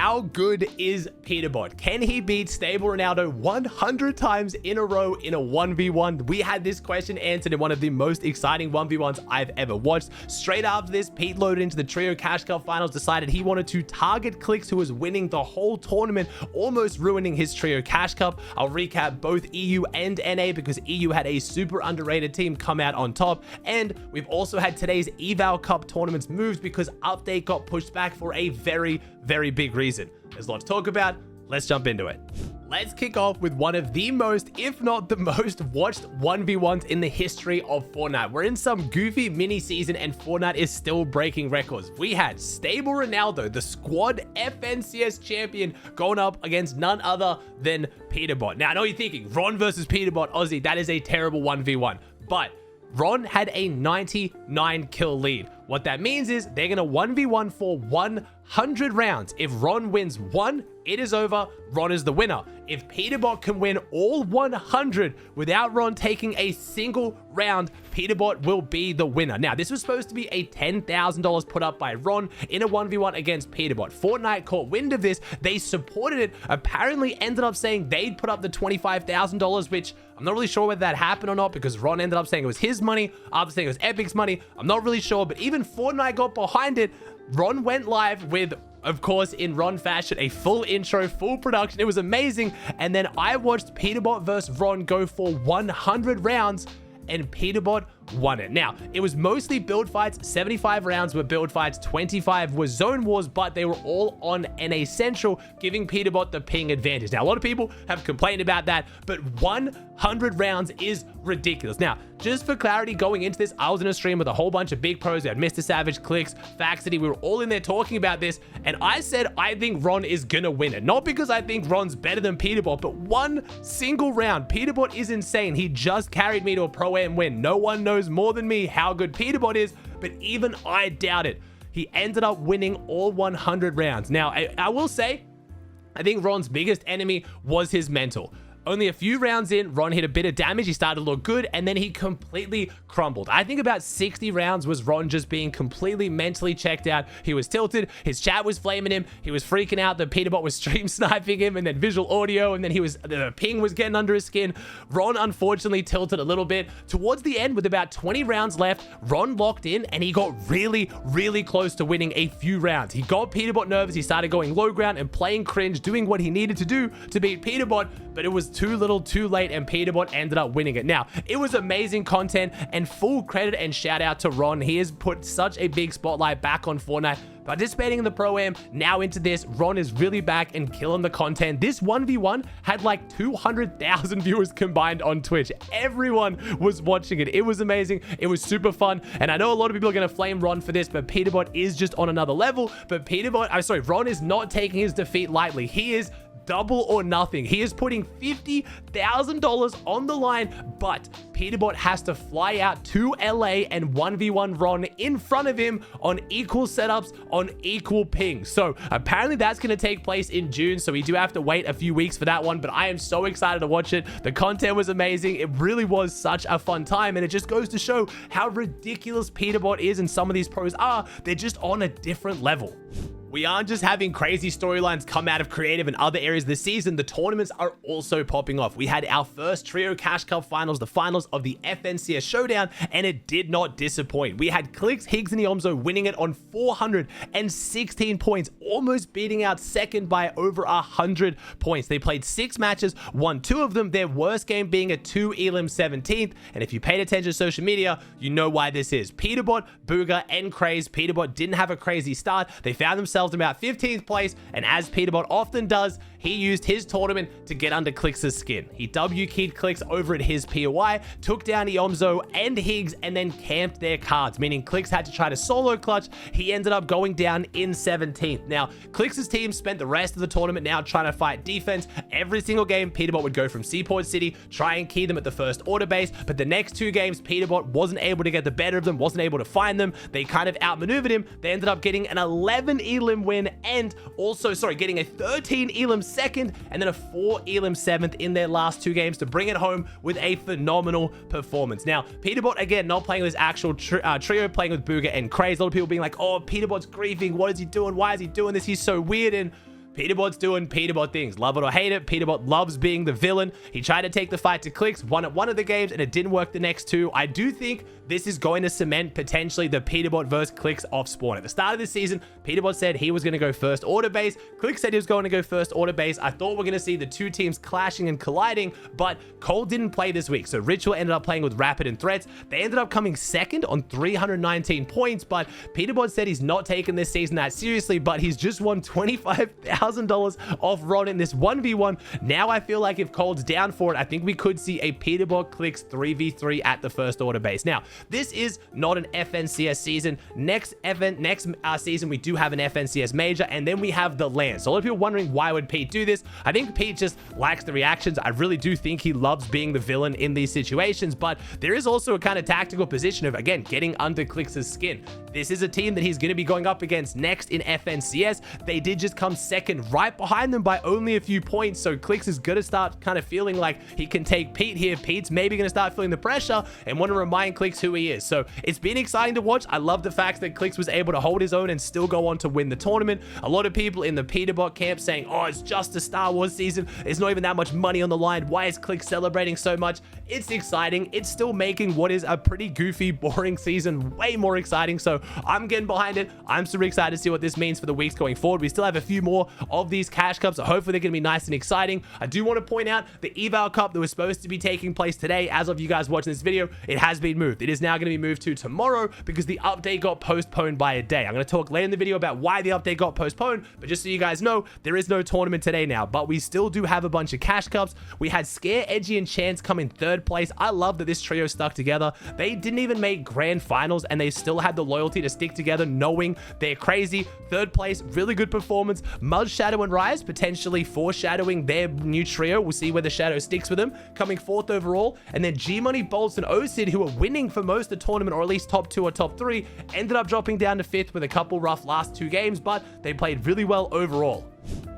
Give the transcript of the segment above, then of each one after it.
how good is Peterbot? Can he beat Stable Ronaldo 100 times in a row in a 1v1? We had this question answered in one of the most exciting 1v1s I've ever watched. Straight after this, Pete loaded into the Trio Cash Cup finals, decided he wanted to target Clix, who was winning the whole tournament, almost ruining his Trio Cash Cup. I'll recap both EU and NA because EU had a super underrated team come out on top, and we've also had today's Eval Cup tournaments moved because update got pushed back for a very big reason. There's a lot to talk about. Let's jump into it. Let's kick off with one of the most, if not the most, watched 1v1s in the history of Fortnite. We're in some goofy mini season and Fortnite is still breaking records. We had Stable Ronaldo, the squad FNCS champion, going up against none other than Peterbot. Now, I know you're thinking, Ron versus Peterbot, Aussie, that is a terrible 1v1. But Ron had a 99 kill lead. What that means is they're going to 1v1 for 100 rounds. If Ron wins one, it is over. Ron is the winner. If Peterbot can win all 100 without Ron taking a single round, Peterbot will be the winner. Now, this was supposed to be a $10,000 put up by Ron in a 1v1 against Peterbot. Fortnite caught wind of this. They supported it. Apparently ended up saying they'd put up the $25,000, which I'm not really sure whether that happened or not because Ron ended up saying it was his money. After saying it was Epic's money, I'm not really sure, but even Fortnite got behind it. Ron went live with, of course, in Ron fashion, a full intro, full production. It was amazing. And then I watched Peterbot versus Ron go for 100 rounds, and Peterbot won it. Now, it was mostly build fights. 75 rounds were build fights, 25 were zone wars, but they were all on NA Central, giving Peterbot the ping advantage. Now, a lot of people have complained about that, but 100 rounds is ridiculous. Now, just for clarity, going into this, I was in a stream with a whole bunch of big pros. We had Mr. Savage, Clix, Faxity. We were all in there talking about this, and I said I think Ron is gonna win it. Not because I think Ron's better than Peterbot, but one single round. Peterbot is insane. He just carried me to a Pro-Am win. No one knows more than me how good Peterbot is, but even I doubt it. He ended up winning all 100 rounds. Now, I will say, I think Ron's biggest enemy was his mental. Only a few rounds in, Ron hit a bit of damage. He started to look good, and then he completely crumbled. I think about 60 rounds was Ron just being completely mentally checked out. He was tilted. His chat was flaming him. He was freaking out that Peterbot was stream sniping him, and then visual audio, and then the ping was getting under his skin. Ron unfortunately tilted a little bit. Towards the end, with about 20 rounds left, Ron locked in, and he got really close to winning a few rounds. He got Peterbot nervous. He started going low ground and playing cringe, doing what he needed to do to beat Peterbot, but it was too little too late, and Peterbot ended up winning it. Now, it was amazing content, and full credit and shout out to Ron. He has put such a big spotlight back on Fortnite. Participating in the Pro-Am, now into this, Ron is really back and killing the content. This 1v1 had like 200,000 viewers combined on Twitch. Everyone was watching it. It was amazing. It was super fun. And I know a lot of people are going to flame Ron for this, but Peterbot is just on another level. But Ron is not taking his defeat lightly. He is double or nothing. He is putting $50,000 on the line, but Peterbot has to fly out to LA and 1v1 Ron in front of him on equal setups, on equal pings. So apparently that's going to take place in June, so we do have to wait a few weeks for that one, but I am so excited to watch it. The content was amazing. It really was such a fun time, and it just goes to show how ridiculous Peterbot is and some of these pros are. They're just on a different level. We aren't just having crazy storylines come out of creative and other areas this season. The tournaments are also popping off. We had our first Trio Cash Cup finals, the finals of the FNCS Showdown, and it did not disappoint. We had Clix, Higgs, and Iomzo winning it on 416 points, almost beating out second by over 100 points. They played 6 matches, won 2 of them, their worst game being a 2 Elim 17th. And if you paid attention to social media, you know why this is. Peterbot, Booger, and Craze. Peterbot didn't have a crazy start. They found themselves in about 15th place, and as Peterbot often does, he used his tournament to get under Clix's skin. He W-keyed Clix over at his POI, took down Iomzo and Higgs, and then camped their cards, meaning Clix had to try to solo clutch. He ended up going down in 17th. Now, Clix's team spent the rest of the tournament now trying to fight defense. Every single game, Peterbot would go from Seaport City, try and key them at the first order base, but the next 2 games, Peterbot wasn't able to get the better of them, wasn't able to find them. They kind of outmaneuvered him. They ended up getting an 11 Elim win, and also, getting a 13 Elim second, and then a 4 Elim 7th in their last 2 games to bring it home with a phenomenal performance. Now, Peterbot, again, not playing with his actual trio, playing with Booger and Craze. A lot of people being like, oh, Peterbot's griefing. What is he doing? Why is he doing this? He's so weird. And Peterbot's doing Peterbot things. Love it or hate it, Peterbot loves being the villain. He tried to take the fight to Clix, won at one of the games, and it didn't work the next two. I do think this is going to cement potentially the Peterbot versus Clix off spawn. At the start of the season, Peterbot said he was going to go first order base. Clix said he was going to go first order base. I thought we're going to see the two teams clashing and colliding, but Cole didn't play this week. So Ritual ended up playing with Rapid and Threats. They ended up coming second on 319 points, but Peterbot said he's not taking this season that seriously, but he's just won $25,000 off Ron in this 1v1. Now I feel like if Cole's down for it, I think we could see a Peterbot Clix 3v3 at the first order base. Now, this is not an FNCS season. Next season, we do have an FNCS major, and then we have the LAN. So a lot of people wondering, why would Pete do this? I think Pete just likes the reactions. I really do think he loves being the villain in these situations, but there is also a kind of tactical position of, again, getting under Clix's skin. This is a team that he's going to be going up against next in FNCS. They did just come second, right behind them by only a few points, so Clix is going to start kind of feeling like he can take Pete here. Pete's maybe going to start feeling the pressure and want to remind Clix who he is. So it's been exciting to watch. I love the fact that Clix was able to hold his own and still go on to win the tournament. A lot of people in the Peterbot camp saying, oh, it's just a Star Wars season. It's not even that much money on the line. Why is Clix celebrating so much? It's exciting. It's still making what is a pretty goofy, boring season way more exciting. So I'm getting behind it. I'm super excited to see what this means for the weeks going forward. We still have a few more of these cash cups, so hopefully they're going to be nice and exciting. I do want to point out the eval cup that was supposed to be taking place today. As of you guys watching this video, it has been moved. It is now going to be moved to tomorrow because the update got postponed by a day. I'm going to talk later in the video about why the update got postponed, but just so you guys know, there is no tournament today now, but we still do have a bunch of cash cups. We had Scare, Edgy, and Chance come in third place. I love that this trio stuck together. They didn't even make grand finals, and they still had the loyalty to stick together knowing they're crazy. Third place, really good performance. Mud, Shadow, and Rise potentially foreshadowing their new trio. We'll see where the Shadow sticks with them, coming fourth overall. And then G-Money, Bolts, and OCID, who are winning for most of the tournament, or at least top 2 or top 3, ended up dropping down to 5th with a couple rough last 2 games, but they played really well overall.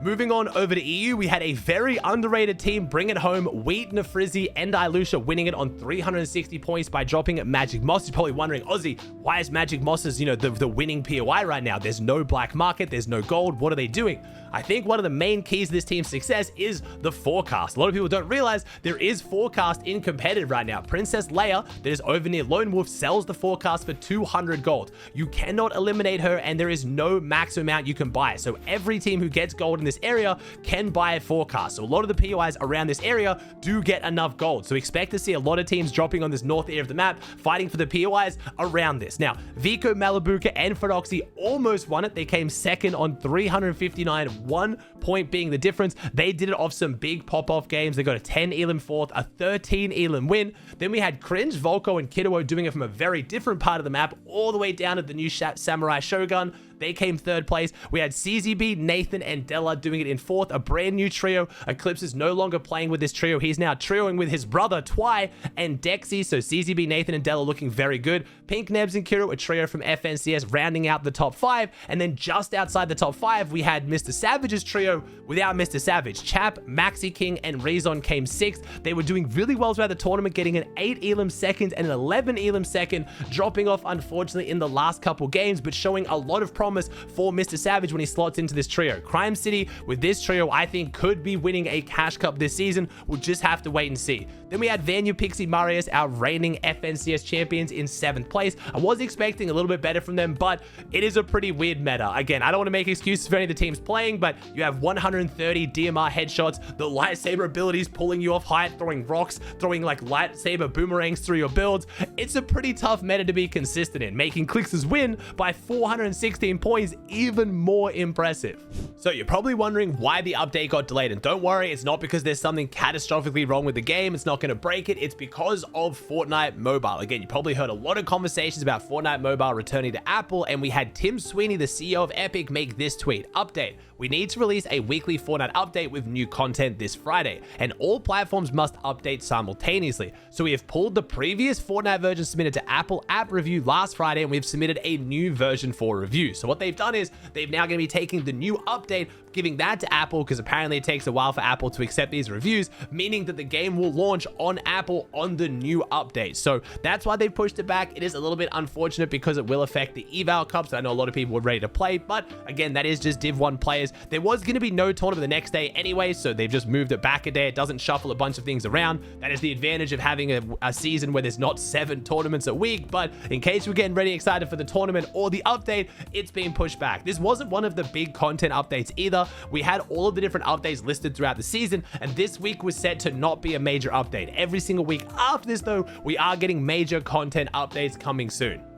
Moving on over to EU, we had a very underrated team bring it home. Wheat, Nafrizzi, and Ilusha winning it on 360 points by dropping at Magic Moss. You're probably wondering, Aussie, why is Magic Moss's, the winning POI right now? There's no black market, there's no gold. What are they doing? I think one of the main keys to this team's success is the forecast. A lot of people don't realize there is forecast in competitive right now. Princess Leia, that is over near Lone Wolf, sells the forecast for 200 gold. You cannot eliminate her, and there is no max amount you can buy. So every team who gets gold in this area can buy a forecast. So a lot of the POIs around this area do get enough gold. So expect to see a lot of teams dropping on this north area of the map, fighting for the POIs around this. Now, Vico, Malabuka, and Feroxy almost won it. They came second on 359, 1 point being the difference. They did it off some big pop-off games. They got a 10 elim fourth, a 13 elim win. Then we had Cringe, Volko, and Kiddo doing it from a very different part of the map, all the way down at the new Samurai Shogun. They came third place. We had CZB, Nathan, and Della doing it in fourth, a brand new trio. Eclipse is no longer playing with this trio. He's now trioing with his brother, Twy, and Dexy. So CZB, Nathan, and Della looking very good. Pink, Nebs, and Kiro, a trio from FNCS, rounding out the top 5. And then just outside the top 5, we had Mr. Savage's trio without Mr. Savage. Chap, Maxi King, and Rezon came 6th. They were doing really well throughout the tournament, getting an 8 elim second and an 11 elim second, dropping off, unfortunately, in the last couple games, but showing a lot of promise for Mr. Savage when he slots into this trio. Crime City, with this trio, I think could be winning a cash cup this season. We'll just have to wait and see. Then we had Vanu, Pixie, Marius, our reigning FNCS champions, in 7th place. I was expecting a little bit better from them, but it is a pretty weird meta. Again, I don't want to make excuses for any of the teams playing, but you have 130 DMR headshots, the lightsaber abilities pulling you off height, throwing rocks, throwing like lightsaber boomerangs through your builds. It's a pretty tough meta to be consistent in, making Clix's win by 416 points even more impressive. So you're probably wondering why the update got delayed, and don't worry, it's not because there's something catastrophically wrong with the game. It's not going to break it. It's because of Fortnite Mobile. Again, you probably heard a lot of conversations about Fortnite Mobile returning to Apple, and we had Tim Sweeney, the CEO of Epic, make this tweet: update, we need to release a weekly Fortnite update with new content this Friday, and all platforms must update simultaneously. So we have pulled the previous Fortnite version submitted to Apple App Review last Friday, and we've submitted a new version for review. So what they've done is they've now going to be taking the new update, giving that to Apple because apparently it takes a while for Apple to accept these reviews, meaning that the game will launch on Apple on the new update. So that's why they pushed it back. It is a little bit unfortunate because it will affect the eval cups. I know a lot of people were ready to play, but again, that is just Div 1 players. There was going to be no tournament the next day anyway, so they've just moved it back a day. It doesn't shuffle a bunch of things around. That is the advantage of having a season where there's not 7 tournaments a week. But in case we're getting ready excited for the tournament or the update, it's being pushed back. This wasn't one of the big content updates either. We had all of the different updates listed throughout the season, and this week was set to not be a major update. Every single week after this though, we are getting major content updates coming soon.